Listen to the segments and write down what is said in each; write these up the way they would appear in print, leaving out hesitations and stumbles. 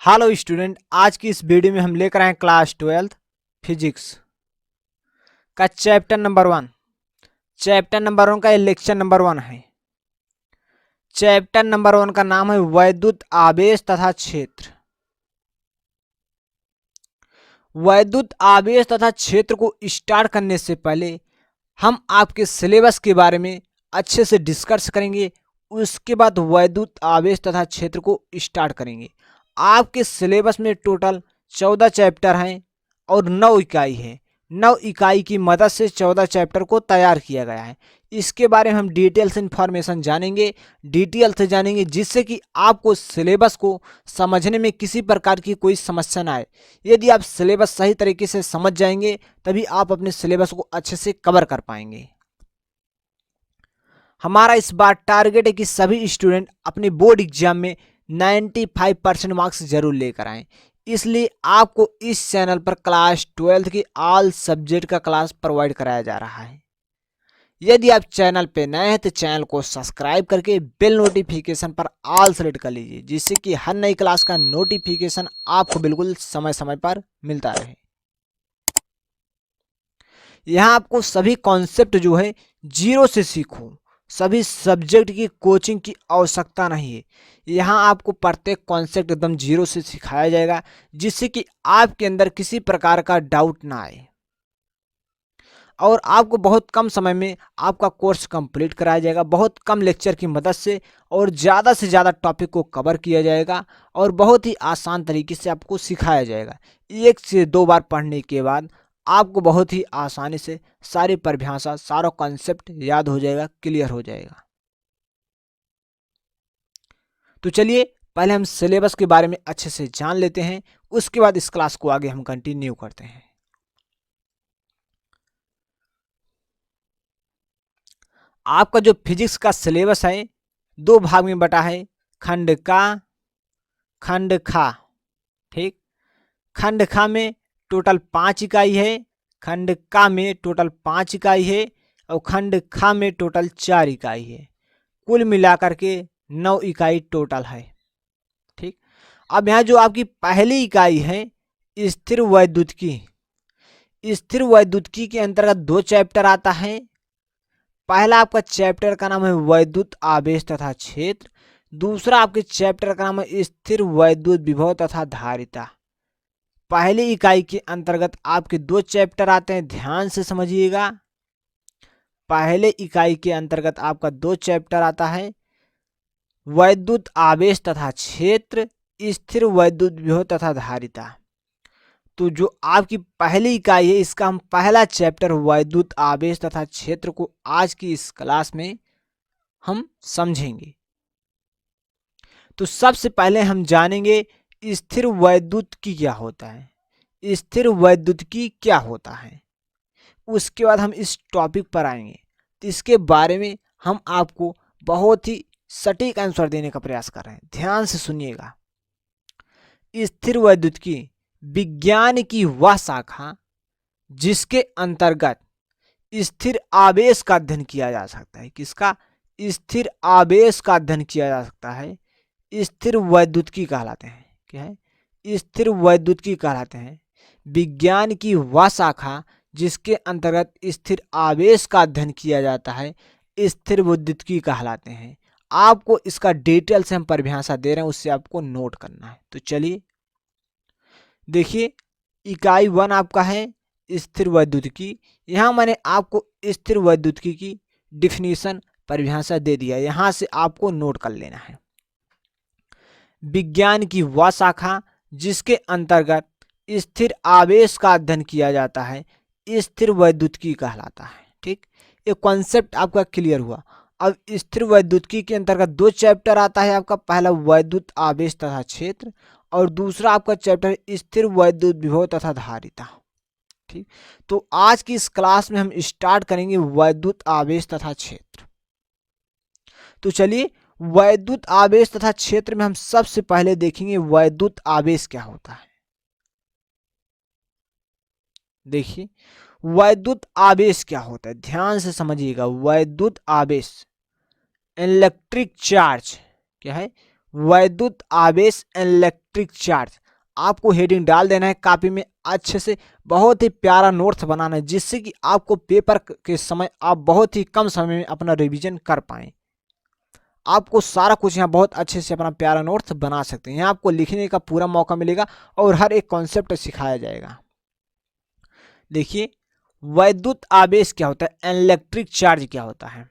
Hello student, आज की इस वीडियो में हम लेकर आए क्लास 12 फिजिक्स का चैप्टर नंबर 1। चैप्टर नंबर 1 का लेक्चर नंबर 1 है। चैप्टर नंबर 1 का नाम है वैद्युत आवेश तथा क्षेत्र। वैद्युत आवेश तथा क्षेत्र को स्टार्ट करने से पहले हम आपके सिलेबस के बारे में अच्छे से डिस्कस करेंगे। उसके बाद वैद्युत आवेश तथा क्षेत्र को स्टार्ट करेंगे। आपके सिलेबस में टोटल 14 चैप्टर हैं और 9 इकाई है। 9 इकाई की मदद से 14 चैप्टर को तैयार किया गया है। इसके बारे में हम डिटेल से इंफॉर्मेशन जानेंगे, डिटेल से जानेंगे, जिससे कि आपको सिलेबस को समझने में किसी प्रकार की कोई समस्या ना आए। यदि आप सिलेबस सही तरीके से समझ जाएंगे तभी आप अपने सिलेबस को अच्छे से कवर कर पाएंगे। हमारा इस बार टारगेट है कि सभी स्टूडेंट अपने बोर्ड एग्जाम में 95% मार्क्स जरूर लेकर आएं। इसलिए आपको इस चैनल पर क्लास 12 की ऑल सब्जेक्ट का क्लास प्रोवाइड कराया जा रहा है। यदि आप चैनल पे नए हैं तो चैनल को सब्सक्राइब करके बेल नोटिफिकेशन पर ऑल सेलेक्ट कर लीजिए, जिससे कि हर नई क्लास का नोटिफिकेशन आपको बिल्कुल समय समय पर मिलता रहे। यहाँ आपको सभी कॉन्सेप्ट जो है जीरो से सीखो। सभी सब्जेक्ट की कोचिंग की आवश्यकता नहीं है। यहाँ आपको प्रत्येक कॉन्सेप्ट एकदम जीरो से सिखाया जाएगा, जिससे कि आपके अंदर किसी प्रकार का डाउट ना आए और आपको बहुत कम समय में आपका कोर्स कंप्लीट कराया जाएगा। बहुत कम लेक्चर की मदद से और ज़्यादा से ज़्यादा टॉपिक को कवर किया जाएगा और बहुत ही आसान तरीके से आपको सिखाया जाएगा। 1 से 2 बार पढ़ने के बाद आपको बहुत ही आसानी से सारी परिभाषा, सारा कॉन्सेप्ट याद हो जाएगा, क्लियर हो जाएगा। तो चलिए पहले हम सिलेबस के बारे में अच्छे से जान लेते हैं, उसके बाद इस क्लास को आगे हम कंटिन्यू करते हैं। आपका जो फिजिक्स का सिलेबस है 2 भाग में बटा है, खंड का, खंड खा। ठीक, खंड खा में टोटल 5 इकाई है, खंड का में टोटल 5 इकाई है और खंड खा में टोटल 4 इकाई है। कुल मिलाकर के 9 इकाई टोटल है। ठीक, अब यहाँ जो आपकी पहली इकाई है स्थिर वैद्युतिकी। स्थिर वैद्युतिकी के अंतर्गत 2 चैप्टर आता है। पहला आपका चैप्टर का नाम है वैद्युत आवेश तथा क्षेत्र। दूसरा आपके चैप्टर का नाम है स्थिर वैद्युत विभव तथा धारिता। पहली इकाई के अंतर्गत आपके 2 चैप्टर आते हैं, ध्यान से समझिएगा। पहले इकाई के अंतर्गत आपका 2 चैप्टर आता है, वैद्युत आवेश तथा क्षेत्र, स्थिर वैद्युत विभव तथा धारिता। तो जो आपकी पहली इकाई है इसका हम पहला चैप्टर वैद्युत आवेश तथा क्षेत्र को आज की इस क्लास में हम समझेंगे। तो सबसे पहले हम जानेंगे स्थिर वैद्युतिकी क्या होता है। स्थिर वैद्युतिकी क्या होता है, उसके बाद हम इस टॉपिक पर आएंगे। तो इसके बारे में हम आपको बहुत ही सटीक आंसर देने का प्रयास कर रहे हैं, ध्यान से सुनिएगा। स्थिर वैद्युतिकी विज्ञान की वह शाखा जिसके अंतर्गत स्थिर आवेश का अध्ययन किया जा सकता है। किसका? स्थिर आवेश का अध्ययन किया जा सकता है। स्थिर वैद्युतिकी कहलाते हैं। क्या है? स्थिर वैद्युतिकी कहलाते हैं विज्ञान की वह शाखा जिसके अंतर्गत स्थिर आवेश का अध्ययन किया जाता है, स्थिर वैद्युतिकी कहलाते हैं। आपको इसका डिटेल से हम परिभाषा दे रहे हैं, उससे आपको नोट करना है। तो चलिए देखिए, इकाई 1 आपका है स्थिर वैद्युतिकी। यहाँ मैंने आपको स्थिर वैद्युतिकी की डिफिनीशन, परिभाषा दे दिया, यहाँ से आपको नोट कर लेना है। विज्ञान की वह शाखा जिसके अंतर्गत स्थिर आवेश का अध्ययन किया जाता है, स्थिर वैद्युतिकी कहलाता है। ठीक, ये कॉन्सेप्ट आपका क्लियर हुआ। अब स्थिर वैद्युतिकी के अंतर्गत 2 चैप्टर आता है आपका, पहला वैद्युत आवेश तथा क्षेत्र और दूसरा आपका चैप्टर स्थिर वैद्युत विभव तथा धारिता। ठीक, तो आज की इस क्लास में हम स्टार्ट करेंगे वैद्युत आवेश तथा क्षेत्र। तो चलिए, वैद्युत आवेश तथा क्षेत्र में हम सबसे पहले देखेंगे वैद्युत आवेश क्या होता है। देखिए, वैद्युत आवेश क्या होता है, ध्यान से समझिएगा। वैद्युत आवेश, इलेक्ट्रिक चार्ज क्या है? वैद्युत आवेश इलेक्ट्रिक चार्ज। आपको हेडिंग डाल देना है कॉपी में अच्छे से, बहुत ही प्यारा नोट्स बनाना है जिससे कि आपको पेपर के समय आप बहुत ही कम समय में अपना रिवीजन कर पाएं। आपको सारा कुछ यहाँ बहुत अच्छे से अपना प्यारा नोट्स बना सकते हैं। यहाँ आपको लिखने का पूरा मौका मिलेगा और हर एक कॉन्सेप्ट सिखाया जाएगा। देखिए वैद्युत आवेश क्या होता है, इलेक्ट्रिक चार्ज क्या होता है।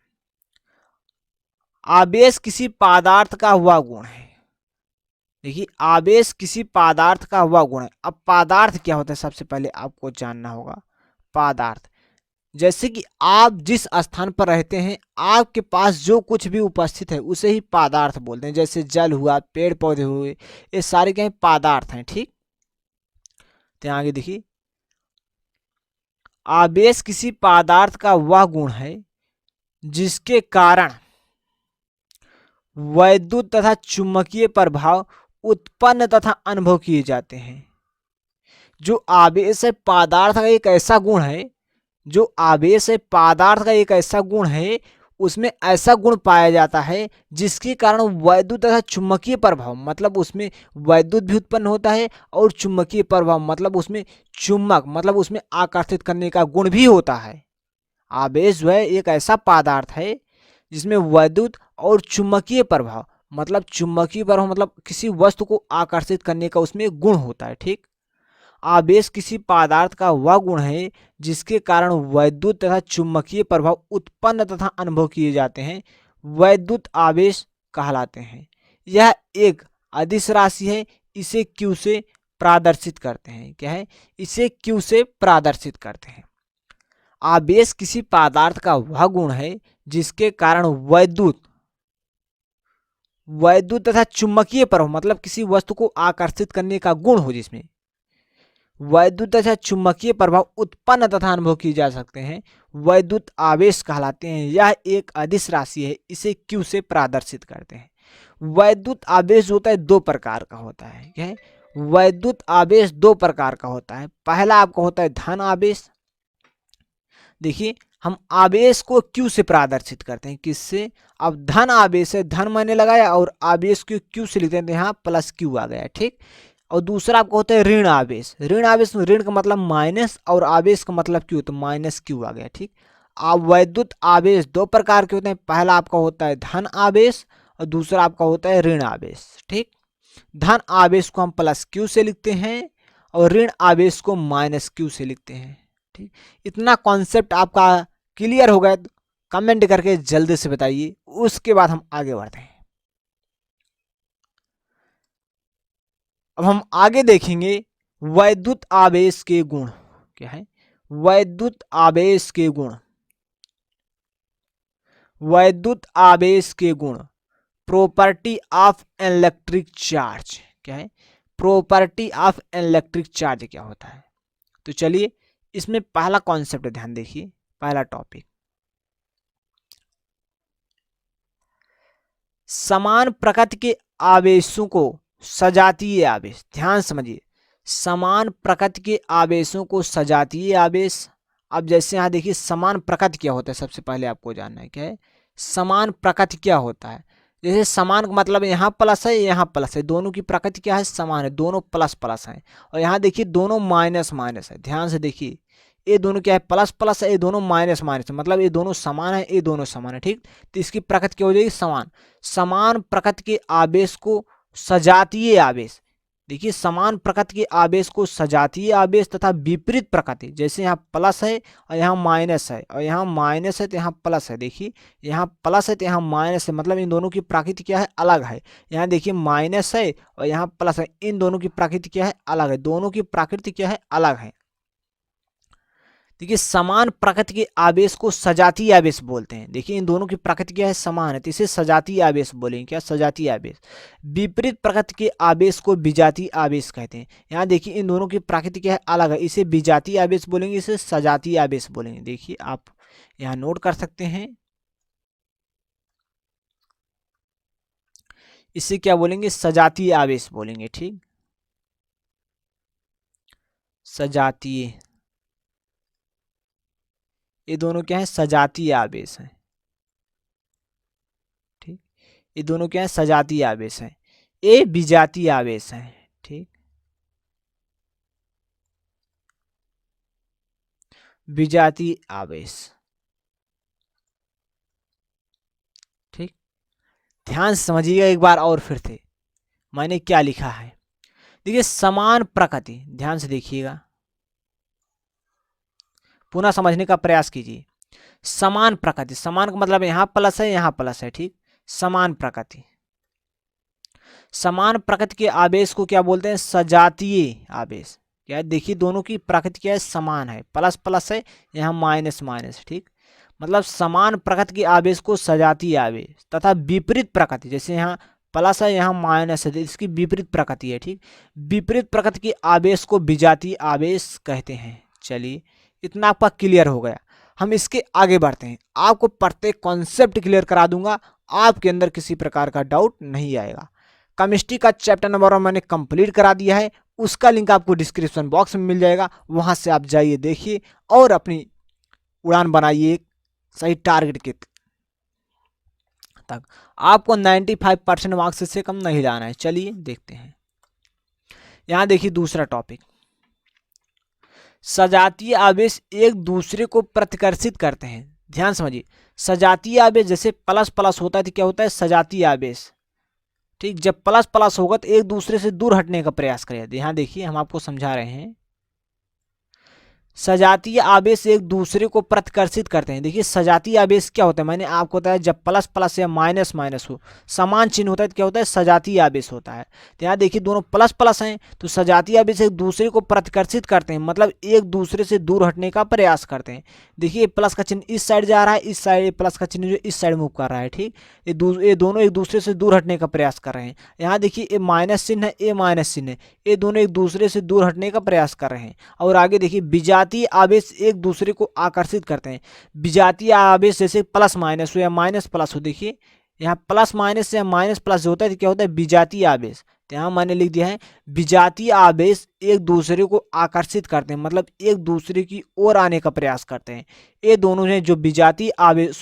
आवेश किसी पदार्थ का हुआ गुण है। देखिए आवेश किसी पदार्थ का हुआ गुण है। अब पदार्थ क्या होता है सबसे पहले आपको जानना होगा। पदार्थ जैसे कि आप जिस स्थान पर रहते हैं, आपके पास जो कुछ भी उपस्थित है उसे ही पदार्थ बोलते हैं। जैसे जल हुआ, पेड़ पौधे हुए, ये सारे क्या है, पदार्थ हैं। ठीक, तो आगे देखिए आवेश किसी पदार्थ का वह गुण है जिसके कारण वैद्युत तथा चुंबकीय प्रभाव उत्पन्न तथा अनुभव किए जाते हैं। जो आवेश है पदार्थ का एक ऐसा गुण है, जो आवेश है पदार्थ का एक ऐसा गुण है, उसमें ऐसा गुण पाया जाता है जिसके कारण वैद्युत तथा चुंबकीय प्रभाव, मतलब उसमें वैद्युत भी उत्पन्न होता है और चुंबकीय प्रभाव मतलब उसमें चुंबक मतलब उसमें आकर्षित करने का गुण भी होता है। आवेश जो है एक ऐसा पदार्थ है जिसमें वैद्युत और चुंबकीय प्रभाव मतलब किसी वस्तु को आकर्षित करने का उसमें गुण होता है। ठीक, आवेश किसी पदार्थ का वह गुण है जिसके कारण वैद्युत तथा चुंबकीय प्रभाव उत्पन्न तथा अनुभव किए जाते हैं, वैद्युत आवेश कहलाते हैं। यह एक अदिश राशि है, इसे Q से प्रदर्शित करते हैं। क्या है, इसे Q से प्रदर्शित करते हैं। आवेश किसी पदार्थ का वह गुण है जिसके कारण वैद्युत तथा चुंबकीय प्रभाव मतलब किसी वस्तु को आकर्षित करने का गुण हो, जिसमें वैद्युत तथा चुंबकीय प्रभाव उत्पन्न तथा अनुभव किए जा सकते हैं, वैद्युत आवेश कहलाते हैं। यह एक अदिश राशि है, इसे Q से प्रदर्शित करते हैं। वैद्युत आवेश होता है दो प्रकार का होता है। क्या है, वैद्युत आवेश दो प्रकार का होता है। पहला आपका होता है धन आवेश। देखिए हम आवेश को Q से प्रदर्शित करते हैं, किससे, अब धन आवेश है, धन मैंने लगाया और आवेश को Q से लिखते हैं, तो यहाँ प्लस Q आ गया। ठीक, और दूसरा आपको होता है ऋण आवेश। ऋण आवेश में ऋण का मतलब माइनस और आवेश का मतलब Q, तो माइनस Q आ गया। ठीक, अब वैद्युत आवेश दो प्रकार के होते हैं। पहला आपका होता है धन आवेश और दूसरा आपका होता है ऋण आवेश। ठीक, धन आवेश को हम प्लस Q से लिखते हैं और ऋण आवेश को माइनस Q से लिखते हैं। ठीक, इतना कॉन्सेप्ट आपका क्लियर हो गया तो कमेंट करके जल्दी से बताइए, उसके बाद हम आगे बढ़ते हैं। अब हम आगे देखेंगे वैद्युत आवेश के गुण। क्या है, वैद्युत आवेश के गुण। वैद्युत आवेश के गुण, प्रॉपर्टी ऑफ इलेक्ट्रिक चार्ज। क्या है, प्रॉपर्टी ऑफ इलेक्ट्रिक चार्ज क्या होता है। तो चलिए इसमें पहला कॉन्सेप्ट ध्यान देखिए, पहला टॉपिक, समान प्रकृति के आवेशों को सजातीय आवेश। ध्यान समझिए, समान प्रकृति के आवेशों को सजातीय आवेश। अब जैसे यहाँ देखिए समान प्रकृति क्या होता है, सबसे पहले आपको जानना है। क्या है, समान प्रकृति क्या होता है। जैसे समान का मतलब यहाँ प्लस है यहाँ प्लस है, दोनों की प्रकृति क्या है, समान है, दोनों प्लस प्लस है। और यहाँ देखिए दोनों माइनस माइनस है। ध्यान से देखिए ये दोनों क्या है, प्लस प्लस है, ये दोनों माइनस माइनस है, मतलब ये दोनों समान है, ये दोनों समान है। ठीक, तो इसकी प्रकृति क्या हो जाएगी, समान। समान प्रकृति के आवेश को सजातीय आवेश। देखिए समान प्रकृति के आवेश को सजातीय आवेश तथा विपरीत प्रकृति, जैसे यहाँ प्लस है और यहाँ माइनस है और यहाँ माइनस है तो यहाँ प्लस है। देखिए यहाँ प्लस है तो यहाँ माइनस है, मतलब इन दोनों की प्रकृति क्या है, अलग है। यहाँ देखिए माइनस है और यहाँ प्लस है, इन दोनों की प्रकृति क्या है, अलग है। दोनों की प्रकृति क्या है, अलग है। देखिए समान प्रकृति के आवेश को सजातीय आवेश बोलते हैं। देखिए इन दोनों की प्रकृति क्या है, समान है, तो इसे सजातीय आवेश बोलेंगे। क्या, सजातीय आवेश। विपरीत प्रकृति के आवेश को विजातीय आवेश कहते हैं। यहाँ देखिए इन दोनों की प्रकृति क्या है, अलग है, इसे विजातीय आवेश बोलेंगे, इसे सजातीय आवेश बोलेंगे। देखिए आप यहाँ नोट कर सकते हैं, इसे क्या बोलेंगे, सजातीय आवेश बोलेंगे। ठीक, सजातीय, ये दोनों क्या है, सजातीय आवेश है। ठीक, ये दोनों क्या है, सजातीय आवेश है। ए विजातीय आवेश है। ठीक, विजातीय आवेश। ठीक, ध्यान से समझिएगा एक बार और फिर से मैंने क्या लिखा है। देखिए समान प्रकृति, ध्यान से देखिएगा, पुनः समझने का प्रयास कीजिए। समान प्रकृति, समान का मतलब यहां प्लस है यहां प्लस है। ठीक, समान प्रकृति, समान प्रकृति के आवेश को क्या बोलते हैं? सजातीय आवेश। क्या है? देखिए दोनों की प्रकृति क्या है? समान है, प्लस प्लस है, यहाँ माइनस माइनस। ठीक, मतलब समान प्रकृति के आवेश को सजातीय आवेश तथा विपरीत प्रकृति, जैसे यहाँ प्लस है यहाँ माइनस है, इसकी विपरीत प्रकृति है। ठीक, विपरीत प्रकृति के आवेश को विजातीय आवेश कहते हैं। चलिए इतना आपका क्लियर हो गया। हम इसके आगे बढ़ते हैं, आपको प्रत्येक कॉन्सेप्ट क्लियर करा दूंगा, आपके अंदर किसी प्रकार का डाउट नहीं आएगा। केमिस्ट्री का चैप्टर नंबर 1 मैंने कंप्लीट करा दिया है, उसका लिंक आपको डिस्क्रिप्शन बॉक्स में मिल जाएगा, वहां से आप जाइए देखिए और अपनी उड़ान बनाइए सही टारगेट के तक। आपको 95% मार्क्स से कम नहीं लाना है। चलिए देखते हैं, यहां देखिए दूसरा टॉपिक, सजातीय आवेश एक दूसरे को प्रतिकर्षित करते हैं। ध्यान समझिए, सजातीय आवेश जैसे प्लस प्लस होता है तो क्या होता है? सजातीय आवेश। ठीक, जब प्लस प्लस होगा तो एक दूसरे से दूर हटने का प्रयास करेगा। यहाँ देखिए हम आपको समझा रहे हैं, सजातीय आवेश एक दूसरे को प्रतिकर्षित करते हैं। देखिए सजातीय आवेश क्या होता है, मैंने आपको बताया जब प्लस प्लस या माइनस माइनस हो, समान चिन्ह होता है तो क्या होता है? सजातीय आवेश होता है। तो यहाँ देखिए दोनों प्लस प्लस हैं तो सजातीय आवेश एक दूसरे को प्रतिकर्षित करते हैं, मतलब एक दूसरे से दूर हटने का प्रयास करते हैं। देखिए प्लस का चिन्ह इस साइड जा रहा है, इस साइड प्लस का चिन्ह जो इस साइड मूव कर रहा है। ठीक, ये दोनों एक दूसरे से दूर हटने का प्रयास कर रहे हैं। यहाँ देखिए ए माइनस चिन्ह है, ए माइनस चिन्ह है, ये दोनों एक दूसरे से दूर हटने का प्रयास कर रहे हैं। और आगे देखिए विजातीय आवेश एक दूसरे को आकर्षित करते हैं। विजातीय आवेश जैसे प्लस माइनस हो या माइनस प्लस हो, देखिए यहाँ प्लस माइनस या माइनस प्लस जो होता है तो क्या होता है? विजातीय आवेश। तो यहाँ मैंने लिख दिया है विजातीय आवेश एक दूसरे को आकर्षित करते हैं, मतलब एक दूसरे की ओर आने का प्रयास करते हैं। ये दोनों हैं जो विजातीय आवेश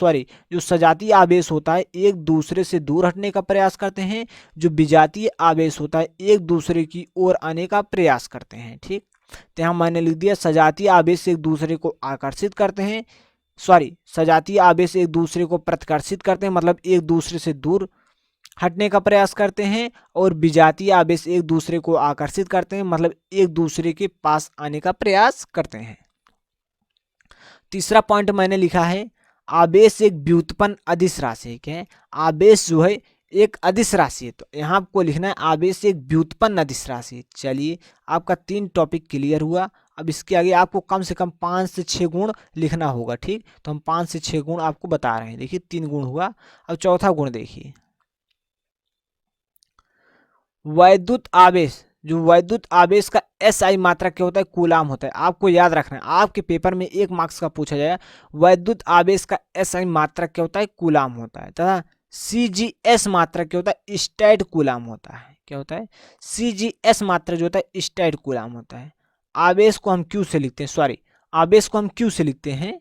जो सजातीय आवेश होता है एक दूसरे से दूर हटने का प्रयास करते हैं, जो विजातीय आवेश होता है एक दूसरे की ओर आने का प्रयास करते हैं। ठीक, तो यहाँ मैंने लिख दिया सजातीय आवेश एक दूसरे को आकर्षित करते हैं, सजातीय आवेश एक दूसरे को प्रतिकर्षित करते हैं, मतलब एक दूसरे से दूर हटने का प्रयास करते हैं, और विजातीय आवेश एक दूसरे को आकर्षित करते हैं, मतलब एक दूसरे के पास आने का प्रयास करते हैं। तीसरा पॉइंट मैंने लिखा है आवेश एक व्युत्पन्न अदिश राशि है। क्या है? आवेश जो है एक अदिश राशि है, तो यहाँ आपको लिखना है आवेश एक व्युत्पन्न अदिश राशि है। चलिए आपका 3 टॉपिक क्लियर हुआ। अब इसके आगे आपको कम से कम 5 से 6 गुण लिखना होगा। ठीक, तो हम 5 से 6 गुण आपको बता रहे हैं। देखिए 3 गुण हुआ, अब चौथा गुण देखिए, वैद्युत आवेश। जो वैद्युत आवेश का SI मात्रक क्या होता है? कूलाम होता है। आपको याद रखना है, आपके पेपर में 1 मार्क्स का पूछा जाएगा, वैद्युत आवेश का SI मात्रक क्या होता है? कूलाम होता है, तथा CGS मात्रक क्या होता है? स्टैट कूलाम होता है। क्या होता है? CGS मात्रक जो होता है स्टैट कूलाम होता है। आवेश को हम Q से लिखते हैं, आवेश को हम Q से लिखते हैं।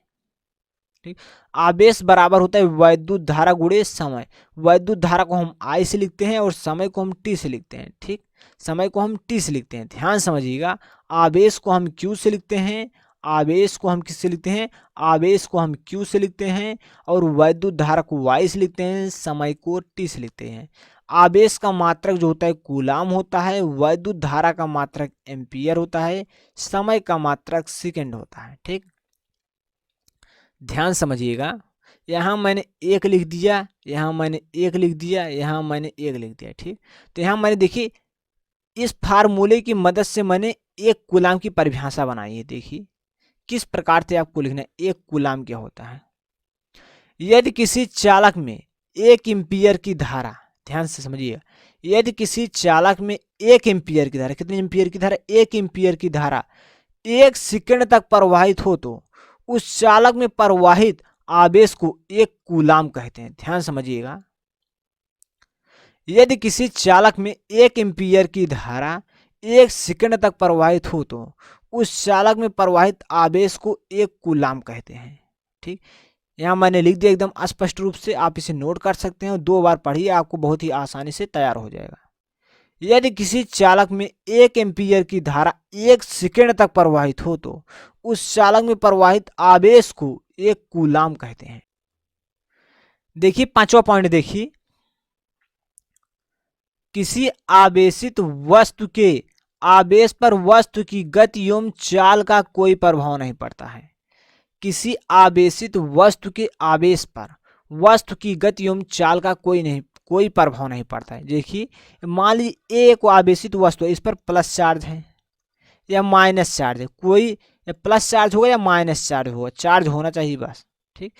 ठीक, आवेश बराबर होता है वैद्युत धारा गुणे समय। वैद्युत धारा को हम I से लिखते हैं और समय को हम T से लिखते हैं। ठीक, समय को हम T से लिखते हैं। ध्यान समझिएगा, आवेश को हम Q से लिखते हैं, आवेश को हम किससे लिखते हैं? आवेश को हम Q से लिखते हैं, और वैद्युत धारा को Y से लिखते हैं, समय को T से लिखते हैं। आवेश का मात्रक जो होता है कूलाम होता है, वैद्युत धारा का मात्रक एम्पियर होता है, समय का मात्रक सेकेंड होता है। ठीक, ध्यान समझिएगा, यहाँ मैंने 1 लिख दिया, यहाँ मैंने 1 लिख दिया, यहाँ मैंने 1 लिख दिया। ठीक, तो यहाँ मैंने देखिए इस फार्मूले की मदद से मैंने एक कूलाम की परिभाषा बनाई है। देखिए किस प्रकार से आपको लिखना है एक कूलाम क्या होता है। यदि किसी चालक में 1 एम्पियर की धारा, ध्यान से समझिएगा, यदि किसी चालक में 1 एम्पियर की धारा, कितने एम्पियर की धारा? 1 एम्पियर की धारा 1 सेकंड तक प्रवाहित हो तो उस चालक में प्रवाहित आवेश को 1 कूलाम कहते हैं। ध्यान समझिएगा, यदि किसी चालक में 1 एम्पियर की धारा 1 सेकंड तक प्रवाहित हो तो उस चालक में प्रवाहित आवेश को 1 कूलाम कहते हैं। ठीक, यहाँ मैंने लिख दिया एकदम स्पष्ट रूप से, आप इसे नोट कर सकते हैं, 2 बार पढ़िए, आपको बहुत ही आसानी से तैयार हो जाएगा। यदि किसी चालक में 1 एम्पीयर की धारा 1 सेकेंड तक प्रवाहित हो तो उस चालक में प्रवाहित आवेश को 1 कूलाम कहते हैं। देखिए 5वां पॉइंट देखिए, किसी आवेशित वस्तु के आवेश पर वस्तु की गति एवं चाल का कोई प्रभाव नहीं पड़ता है। किसी आवेशित वस्तु के आवेश पर वस्तु की गति एवं चाल का कोई प्रभाव नहीं पड़ता है। देखिए मान लीजिए एक आवेशित वस्तु है, इस पर प्लस चार्ज है या माइनस चार्ज है, कोई प्लस चार्ज होगा या माइनस चार्ज होगा, चार्ज होना चाहिए बस। ठीक,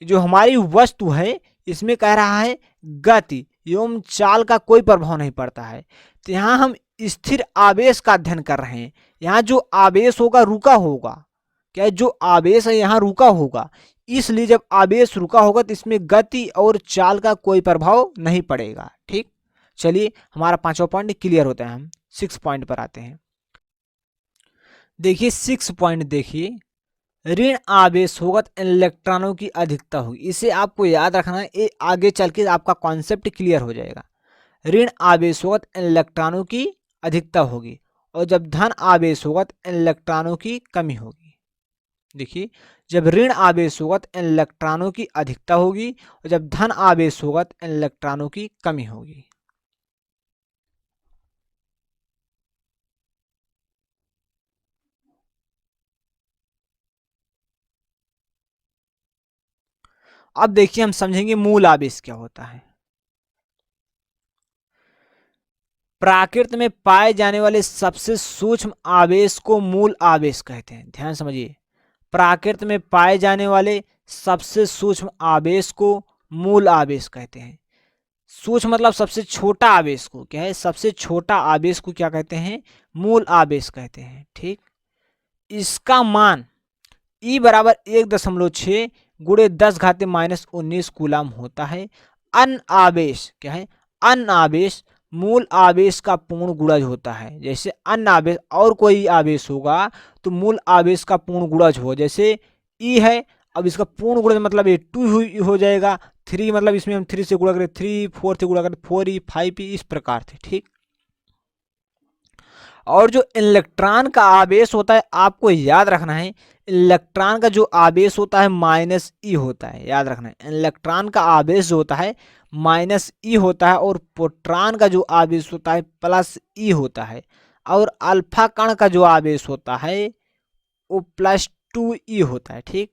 जो हमारी वस्तु है इसमें कह रहा है गति एवं चाल का कोई प्रभाव नहीं पड़ता है। तो यहाँ हम स्थिर आवेश का अध्ययन कर रहे हैं। यहाँ जो आवेश होगा रुका होगा, क्या है, जो आवेश है यहाँ रुका होगा, इसलिए जब आवेश रुका होगा तो इसमें गति और चाल का कोई प्रभाव नहीं पड़ेगा। ठीक, चलिए हमारा 5वां पॉइंट क्लियर होता है। हम 6 पॉइंट पर आते हैं। देखिए 6 पॉइंट देखिए, ऋण आवेश होगा तो इलेक्ट्रॉनों की अधिकता होगी। इसे आपको याद रखना है, ये आगे चल के आपका कॉन्सेप्ट क्लियर हो जाएगा। ऋण आवेश होगा तो इलेक्ट्रॉनों की अधिकता होगी, और जब धन आवेश होगा तो इलेक्ट्रॉनों की कमी होगी। देखिए जब ऋण आवेश होगा तो इलेक्ट्रॉनों की अधिकता होगी, और जब धन आवेश होगा तो इलेक्ट्रॉनों की कमी होगी। अब देखिए हम समझेंगे मूल आवेश क्या होता है। प्रकृति में पाए जाने वाले सबसे सूक्ष्म आवेश को मूल आवेश कहते हैं। ध्यान समझिए, प्रकृति में पाए जाने वाले सबसे सूक्ष्म आवेश को मूल आवेश कहते हैं। सूक्ष्म मतलब सबसे छोटा आवेश को क्या है, सबसे छोटा आवेश को क्या कहते हैं, मूल आवेश कहते हैं। ठीक, इसका मान E बराबर 1.6 गुणे 10⁻⁻19 कूलाम होता है। अन्य आवेश क्या है, अन्य आवेश मूल आवेश का पूर्ण गुणज होता है। जैसे अन्य आवेश और कोई आवेश होगा तो मूल आवेश का पूर्ण गुणज हो, जैसे E है, अब इसका पूर्ण गुणज मतलब ये 2 हो जाएगा। 3 मतलब इसमें हम 3 से गुणा करें 3, 4 से गुणा करें 4E 5E, इस प्रकार से। ठीक, और जो इलेक्ट्रॉन का आवेश होता है आपको याद रखना है, इलेक्ट्रॉन का जो आवेश होता है -E होता है। याद रखना है, इलेक्ट्रॉन का आवेश जो होता है -E होता है, और प्रोटॉन का जो आवेश होता है +E होता है, और अल्फा कण का जो आवेश होता है वो +2E होता है। ठीक,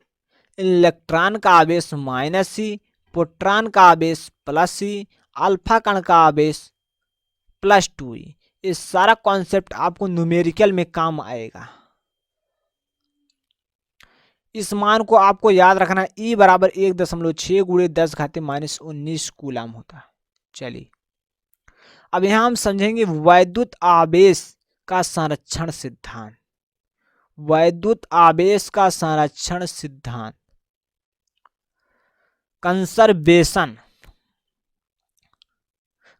इलेक्ट्रॉन का आवेश -E, प्रोटॉन का आवेश +E, अल्फा कण का आवेश +2E। इस सारा कॉन्सेप्ट आपको न्यूमेरिकल में काम आएगा। इस मान को आपको याद रखना है, E बराबर 1.6 गुणे 10⁻⁻19 कूलाम होता है। चलिए अब यहां हम समझेंगे वैद्युत आवेश का संरक्षण सिद्धांत। वैद्युत आवेश का संरक्षण सिद्धांत,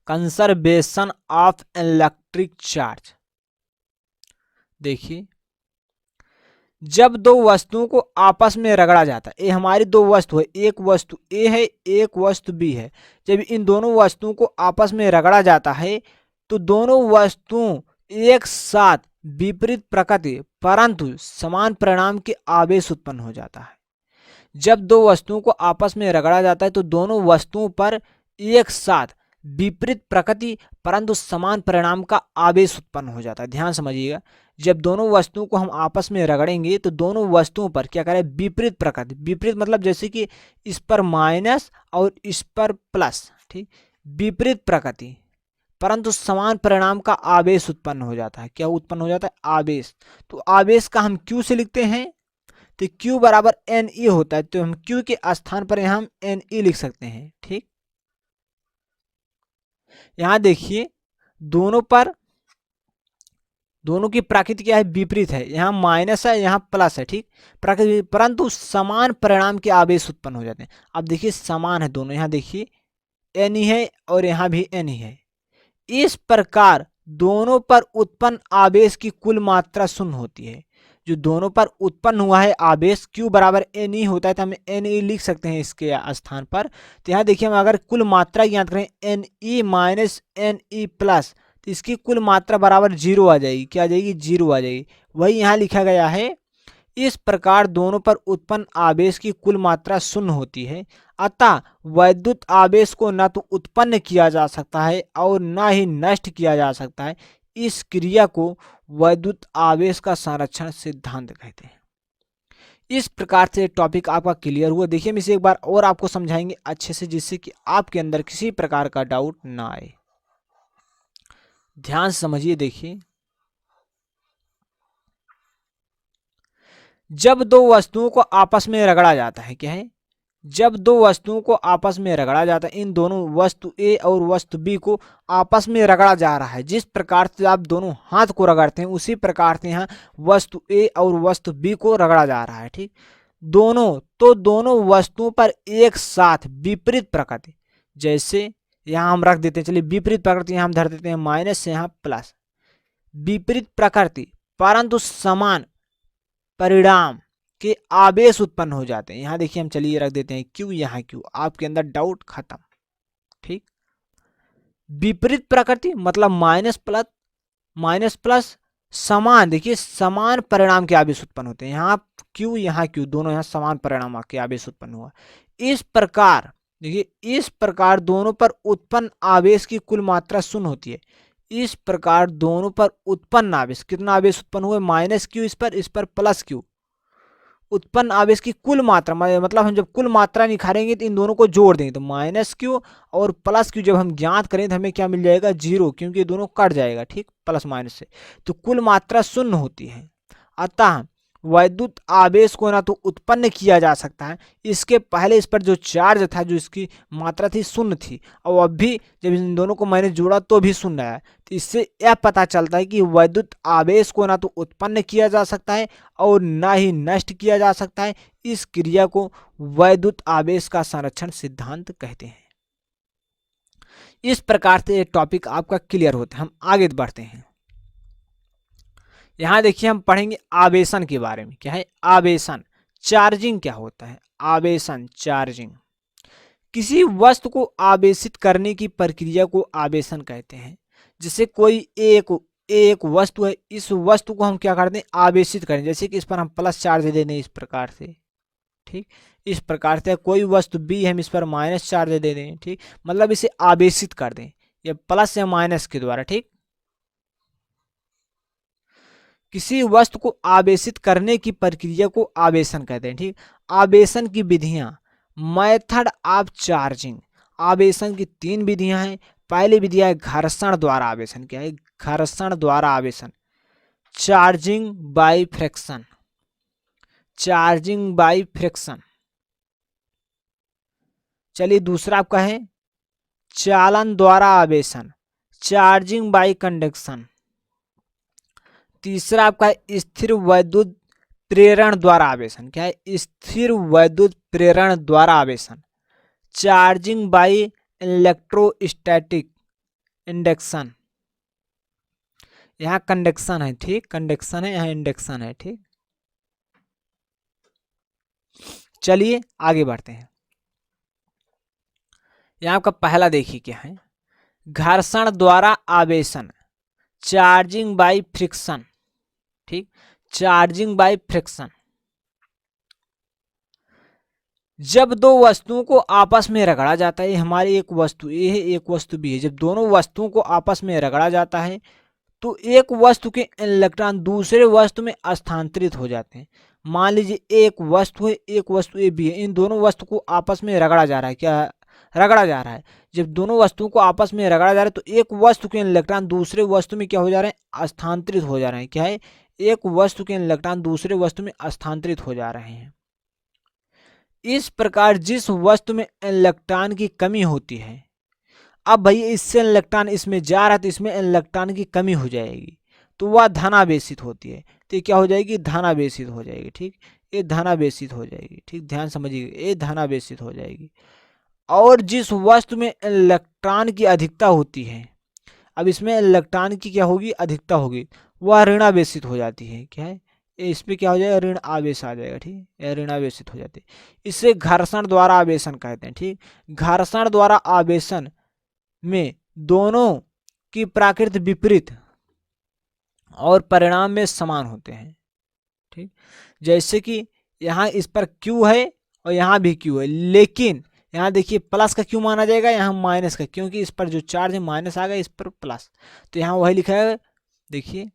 कंजर्वेशन ऑफ इलेक्ट्रिक चार्ज। देखिए जब दो वस्तुओं को आपस में रगड़ा जाता है, ये हमारी दो वस्तु है, एक वस्तु ए है एक वस्तु बी है, जब इन दोनों वस्तुओं को आपस में रगड़ा जाता है तो दोनों वस्तुओं एक साथ विपरीत प्रकृति परंतु समान परिणाम के आवेश उत्पन्न हो जाता है। जब दो वस्तुओं को आपस में रगड़ा जाता है तो दोनों वस्तुओं पर एक साथ विपरीत प्रकृति परंतु समान परिणाम का आवेश उत्पन्न हो जाता है। ध्यान समझिएगा, जब दोनों वस्तुओं को हम आपस में रगड़ेंगे तो दोनों वस्तुओं पर क्या करें, विपरीत प्रकृति, विपरीत मतलब जैसे कि इस पर माइनस और इस पर प्लस। ठीक, विपरीत प्रकृति परंतु समान परिणाम का आवेश उत्पन्न हो जाता है। क्या उत्पन्न हो जाता है, आवेश। तो आवेश का हम Q से लिखते हैं, तो Q बराबर Ne होता है, तो हम Q के स्थान पर यहाँ हम Ne लिख सकते हैं। ठीक, यहां देखिए दोनों की प्रकृति क्या है, विपरीत है, यहाँ माइनस है यहाँ प्लस है। ठीक, प्रकृति परंतु समान परिणाम के आवेश उत्पन्न हो जाते हैं। अब देखिए समान है दोनों, यहाँ देखिए Ne है और यहाँ भी Ne है। इस प्रकार दोनों पर उत्पन्न आवेश की कुल मात्रा शून्य होती है। जो दोनों पर उत्पन्न हुआ है आवेश Q बराबर Ne होता है, तो हम Ne लिख सकते हैं इसके स्थान पर। तो यहाँ देखिए हम अगर कुल मात्रा ज्ञात करें Ne माइनस Ne प्लस, तो इसकी कुल मात्रा बराबर 0 आ जाएगी। क्या आ जाएगी? 0 आ जाएगी। वही यहाँ लिखा गया है, इस प्रकार दोनों पर उत्पन्न आवेश की कुल मात्रा शून्य होती है। अतः वैद्युत आवेश को न तो उत्पन्न किया जा सकता है और न ही नष्ट किया जा सकता है। इस क्रिया को वैद्युत आवेश का संरक्षण सिद्धांत कहते हैं। इस प्रकार से टॉपिक आपका क्लियर हुआ। देखिए हम इसे एक बार और आपको समझाएंगे अच्छे से, जिससे कि आपके अंदर किसी प्रकार का डाउट ना आए। ध्यान से समझिए। देखिए, जब दो वस्तुओं को आपस में रगड़ा जाता है, क्या है? जब दो वस्तुओं को आपस में रगड़ा जाता है, इन दोनों वस्तु ए और वस्तु बी को आपस में रगड़ा जा रहा है। जिस प्रकार से आप दोनों हाथ को रगड़ते हैं, उसी प्रकार से यहाँ वस्तु ए और वस्तु बी को रगड़ा जा रहा है। ठीक, दोनों वस्तुओं पर एक साथ विपरीत प्रकृति, जैसे यहाँ हम रख देते हैं, चलिए विपरीत प्रकृति यहाँ हम धर देते हैं माइनस से यहाँ प्लस, विपरीत प्रकृति परंतु समान परिणाम के आवेश उत्पन्न हो जाते हैं। यहाँ देखिए हम चलिए रख देते हैं Q, यहाँ Q, आपके अंदर डाउट खत्म। ठीक, विपरीत प्रकृति मतलब माइनस प्लस समान, देखिए समान परिणाम के आवेश उत्पन्न होते हैं। यहाँ Q यहाँ Q, दोनों यहाँ समान परिणाम के आवेश उत्पन्न हुआ। इस प्रकार देखिए, इस प्रकार दोनों पर उत्पन्न आवेश की कुल मात्रा शून्य होती है। इस प्रकार दोनों पर उत्पन्न आवेश, कितना आवेश उत्पन्न हुआ? माइनस Q, इस पर प्लस Q। उत्पन्न आवेश की कुल मात्रा मतलब हम जब कुल मात्रा निखारेंगे तो इन दोनों को जोड़ देंगे, तो माइनस Q और प्लस Q जब हम ज्ञात करें तो हमें क्या मिल जाएगा? 0, क्योंकि ये दोनों कट जाएगा। ठीक, प्लस माइनस से, तो कुल मात्रा शून्य होती है। अतः वैद्युत आवेश को ना तो उत्पन्न किया जा सकता है, इसके पहले इस पर जो चार्ज था, जो इसकी मात्रा थी, शून्य थी, और अब भी जब इन दोनों को मैंने जोड़ा तो भी शून्य है। तो इससे यह पता चलता है कि वैद्युत आवेश को ना तो उत्पन्न किया जा सकता है और ना ही नष्ट किया जा सकता है। इस क्रिया को वैद्युत आवेश का संरक्षण सिद्धांत कहते हैं। इस प्रकार से ये टॉपिक आपका क्लियर होता है। हम आगे बढ़ते हैं। यहाँ देखिए हम पढ़ेंगे आवेशन के बारे में। क्या है आवेशन? चार्जिंग क्या होता है? आवेशन, चार्जिंग, किसी वस्तु को आवेशित करने की प्रक्रिया को आवेशन कहते हैं। जैसे कोई एक वस्तु है, इस वस्तु को हम क्या करते हैं? आवेशित करें। जैसे कि इस पर हम प्लस चार्ज दे दें इस प्रकार से। ठीक, इस प्रकार से कोई वस्तु बी हम इस पर माइनस चार्ज दे दें। ठीक, मतलब इसे आवेशित कर दें, ये प्लस या माइनस के द्वारा। ठीक, किसी वस्तु को आवेशित करने की प्रक्रिया को आवेशन कहते हैं। ठीक, आवेशन की विधियां, मेथड ऑफ चार्जिंग। आवेशन की 3 विधियां हैं। पहली विधि है घर्षण द्वारा आवेशन। क्या है? घर्षण द्वारा आवेशन, charging by friction. Charging by friction. चलिए दूसरा आपका है चालन द्वारा आवेशन, चार्जिंग बाय कंडक्शन। तीसरा आपका है स्थिर वैद्युत प्रेरण द्वारा आवेशन। क्या है? स्थिर वैद्युत प्रेरण द्वारा आवेशन, चार्जिंग बाय इलेक्ट्रोस्टैटिक इंडक्शन। यहाँ कंडक्शन है। ठीक, कंडक्शन है, यहाँ इंडक्शन है। ठीक, चलिए आगे बढ़ते हैं। यहाँ आपका पहला देखिए क्या है, घर्षण द्वारा आवेशन, चार्जिंग बाय फ्रिक्शन। ठीक, चार्जिंग बाय फ्रिक्शन। जब दो वस्तुओं को आपस में रगड़ा जाता है, हमारी एक वस्तु ए है, एक वस्तु बी है, जब दोनों वस्तुओं को आपस में रगड़ा जाता है तो एक वस्तु के इलेक्ट्रॉन दूसरे वस्तु में स्थानांतरित हो जाते हैं। मान लीजिए एक वस्तु है, एक वस्तु ए बी है, इन दोनों वस्तु को आपस में रगड़ा जा रहा है। क्या रगड़ा जा रहा है? जब दोनों वस्तुओं को आपस में रगड़ा जा रहा है तो एक वस्तु के इलेक्ट्रॉन दूसरे वस्तु में क्या हो जा रहे हैं? स्थानांतरित हो जा रहे हैं। क्या है? एक वस्तु के इलेक्ट्रॉन दूसरे वस्तु में स्थानांतरित हो जा रहे हैं। इस प्रकार जिस वस्तु में इलेक्ट्रॉन की कमी होती है, अब भाई इससे इलेक्ट्रॉन इसमें जा रहा है तो इसमें इलेक्ट्रॉन की कमी हो जाएगी, तो वह धनावेशित होती है। तो ये क्या हो जाएगी? धनावेशित हो जाएगी। ठीक, ये धनावेशित हो जाएगी। ठीक, ध्यान समझिएगा, ये धनावेशित हो जाएगी। और जिस वस्तु में इलेक्ट्रॉन की अधिकता होती है, अब इसमें इलेक्ट्रॉन की क्या होगी? अधिकता होगी, वह ऋणावेशित हो जाती है। क्या है? इसमें क्या हो जाएगा, ऋण आवेश आ जाएगा, ठीक है, ऋण आवेशित हो जाते हैं। इसे घर्षण द्वारा आवेशन कहते हैं, ठीक। घर्षण द्वारा आवेशन में दोनों की प्रकृति विपरीत और परिणाम में समान होते हैं, ठीक। जैसे कि यहाँ इस पर Q है और यहाँ भी Q है, लेकिन यहाँ देखिए प्लस का क्यों माना जाएगा, यहाँ माइनस का, क्योंकि इस पर जो चार्ज है माइनस आ गया, इस पर प्लस, तो यहाँ वही लिखा है। देखिए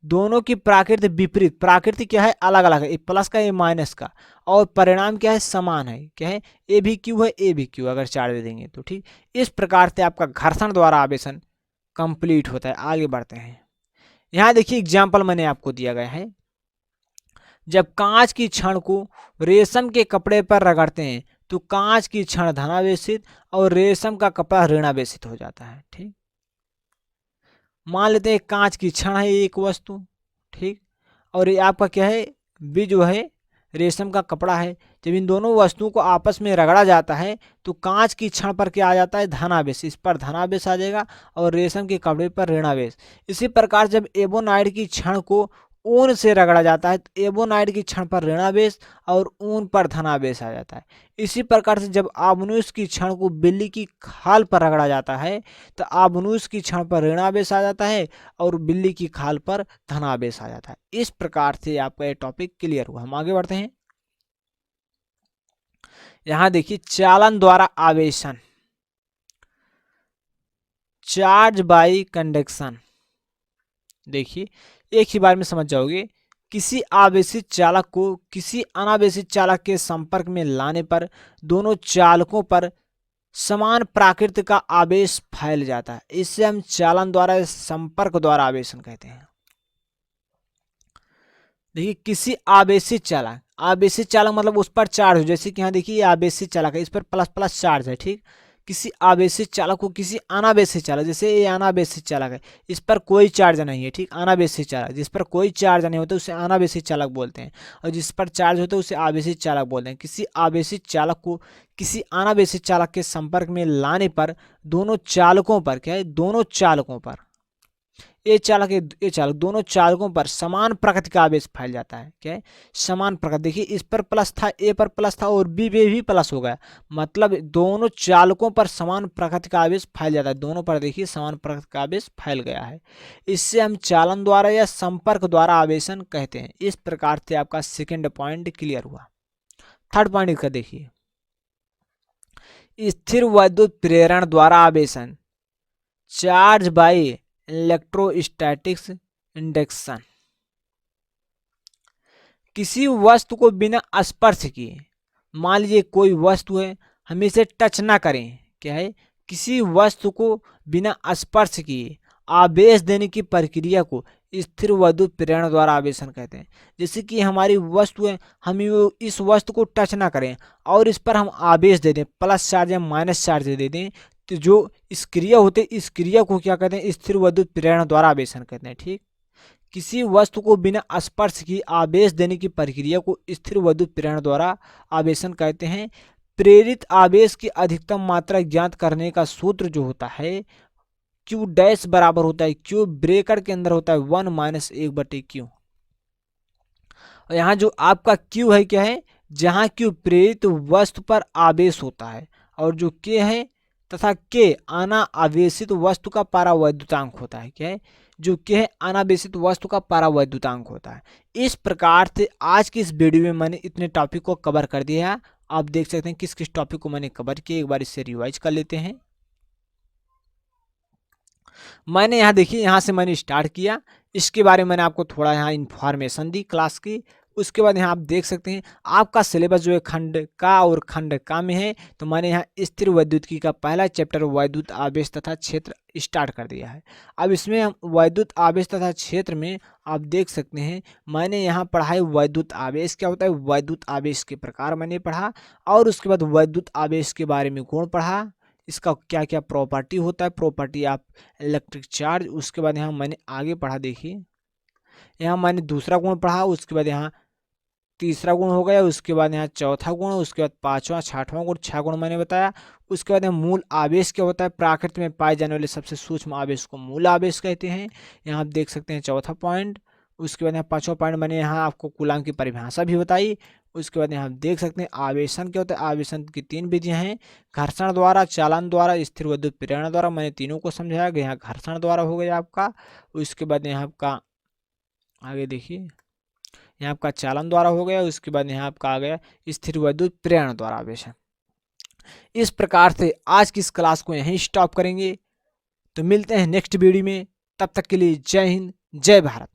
दोनों की प्रकृति विपरीत, प्रकृति क्या है, अलग अलग है, ये प्लस का ये माइनस का, और परिणाम क्या है, समान है, क्या है, ए भी क्यू है, ए भी क्यू, अगर चार्ज देंगे तो, ठीक। इस प्रकार से आपका घर्षण द्वारा आवेशन कंप्लीट होता है। आगे बढ़ते हैं। यहाँ देखिए एग्जाम्पल मैंने आपको दिया गया है, जब कांच की छड़ को रेशम के कपड़े पर रगड़ते हैं तो कांच की छड़ धनावेशित और रेशम का कपड़ा ऋणावेशित हो जाता है, ठीक। मान लेते हैं कांच की छड़ है एक वस्तु, ठीक, और ये आपका क्या है, बी जो है रेशम का कपड़ा है। जब इन दोनों वस्तुओं को आपस में रगड़ा जाता है तो कांच की छड़ पर क्या आ जाता है, धनावेश, इस पर धनावेश आ जाएगा और रेशम के कपड़े पर ऋणावेश। इसी प्रकार जब एबोनाइड की छड़ को ऊन से रगड़ा जाता है तो एबोनाइड की छड़ पर ऋणावेश और ऊन पर धनावेश आ जाता है। इसी प्रकार से जब आबनूस की छड़ को बिल्ली की खाल पर रगड़ा जाता है तो आबनूस की छड़ पर ऋणावेश आ जाता है और बिल्ली की खाल पर धनावेश आ जाता है। इस प्रकार से आपका ये टॉपिक क्लियर हुआ। हम आगे बढ़ते हैं। यहां देखिए चालन द्वारा आवेशन, चार्ज बाई कंडक्शन। देखिए एक ही बार में समझ जाओगे। किसी आवेशित चालक को किसी अनावेशित चालक के संपर्क में लाने पर दोनों चालकों पर समान प्रकृति का आवेश फैल जाता है। इससे हम चालन द्वारा संपर्क द्वारा आवेशन कहते हैं। देखिए किसी आवेशित चालक, आवेशित चालक मतलब उस पर चार्ज हो, जैसे कि यहाँ देखिए ये आवेशित चालक है, इस पर प्लस प्लस चार्ज है, ठीक। किसी आवेशित चालक को किसी अनावेशित चालक, जैसे ये अनावेशित चालक है, इस पर कोई चार्ज नहीं है, ठीक। अनावेशित चालक, जिस पर कोई चार्ज नहीं होता उसे अनावेशित चालक बोलते हैं, और जिस पर चार्ज होता है उसे आवेशित चालक बोलते हैं। किसी आवेशित चालक को किसी अनावेशित चालक के संपर्क में लाने पर दोनों चालकों पर क्या है, दोनों चालकों पर, ये चालक ये चालक, दोनों चालकों पर समान प्रकृति का आवेश फैल जाता है। क्या है, समान प्रकृति। देखिए इस पर प्लस था, ए पर प्लस था और बी पे भी प्लस हो गया, मतलब दोनों चालकों पर समान प्रकृति का आवेश फैल जाता है। दोनों पर देखिए समान प्रकृति का आवेश फैल गया है। इससे हम चालन द्वारा या संपर्क द्वारा आवेशन कहते हैं। इस प्रकार से आपका सेकेंड पॉइंट क्लियर हुआ। थर्ड पॉइंट इसका देखिए, स्थिर वैद्युत प्रेरण द्वारा आवेशन, चार्ज बाई इलेक्ट्रोस्टैटिक्स इंडक्शन। किसी वस्तु को बिना स्पर्श किए, मान लीजिए कोई वस्तु है, हम इसे टच ना करें, क्या है, किसी वस्तु को बिना स्पर्श किए आवेश देने की प्रक्रिया को स्थिर वैद्युत प्रेरण द्वारा आवेशन कहते हैं। जैसे कि हमारी वस्तु है, हम इस वस्तु को टच ना करें और इस पर हम आवेश दे दें, प्लस चार्ज या माइनस चार्ज दे दें, तो जो इस क्रिया होते हैं इस क्रिया को क्या कहते हैं, स्थिर वैद्युत प्रेरण द्वारा आवेशन कहते हैं, ठीक। किसी वस्तु को बिना स्पर्श की आवेश देने की प्रक्रिया को स्थिर वैद्युत प्रेरण द्वारा आवेशन कहते हैं। प्रेरित आवेश की अधिकतम मात्रा ज्ञात करने का सूत्र जो होता है Q डैश बराबर होता है Q ब्रेकर के अंदर होता है 1 माइनस 1/Q। और यहाँ जो आपका Q है क्या है, जहाँ Q प्रेरित वस्तु पर आवेश होता है और जो K है तथा K अनावेशित वस्तु का परावैद्युतांक होता है। क्या है, जो K है अनावेशित वस्तु का परावैद्युतांक होता है। इस प्रकार से आज की इस वीडियो में मैंने इतने टॉपिक को कवर कर दिया है। आप देख सकते हैं किस किस टॉपिक को मैंने कवर किया, एक बार इससे रिवाइज कर लेते हैं। मैंने यहाँ देखिए, यहाँ से मैंने स्टार्ट किया, इसके बारे में मैंने आपको थोड़ा यहाँ इन्फॉर्मेशन दी क्लास की। उसके बाद यहाँ आप देख सकते हैं आपका सिलेबस जो है खंड का और खंड का में है, तो मैंने यहाँ स्थिर वैद्युतिकी का पहला चैप्टर वैद्युत आवेश तथा क्षेत्र स्टार्ट कर दिया है। अब इसमें हम वैद्युत आवेश तथा क्षेत्र में आप देख सकते हैं मैंने यहाँ पढ़ा है वैद्युत आवेश क्या होता है, वैद्युत आवेश के प्रकार मैंने पढ़ा, और उसके बाद वैद्युत आवेश के बारे में गुण पढ़ा, इसका क्या क्या प्रॉपर्टी होता है, प्रॉपर्टी ऑफ इलेक्ट्रिक चार्ज। उसके बाद यहाँ मैंने आगे पढ़ा, देखिए यहाँ मैंने दूसरा गुण पढ़ा, उसके बाद यहाँ तीसरा गुण हो गया, उसके बाद यहाँ चौथा गुण, उसके बाद पांचवा छठवां गुण, 6 गुण मैंने बताया। उसके बाद यहाँ मूल आवेश क्या होता है, प्रकृति में पाए जाने वाले सबसे सूक्ष्म आवेश को मूल आवेश कहते हैं। यहाँ आप देख सकते हैं चौथा पॉइंट। उसके बाद यहाँ 5वां पॉइंट बने यहाँ आपको कूलाम की परिभाषा भी बताई। उसके बाद यहाँ आप देख सकते हैं आवेशन क्या होता है। आवेशन की 3 विधियां हैं, घर्षण द्वारा, चालन द्वारा, स्थिर विद्युत प्रेरण द्वारा। मैंने तीनों को समझाया गया। यहाँ घर्षण द्वारा हो गया आपका। उसके बाद यहाँ आपका आगे देखिए, यहाँ आपका चालन द्वारा हो गया। उसके बाद यहाँ आपका आ गया स्थिर विद्युत प्रेरण द्वारा आवेशन। इस प्रकार से आज की इस क्लास को यहीं स्टॉप करेंगे। तो मिलते हैं नेक्स्ट वीडियो में, तब तक के लिए जय हिंद, जय भारत।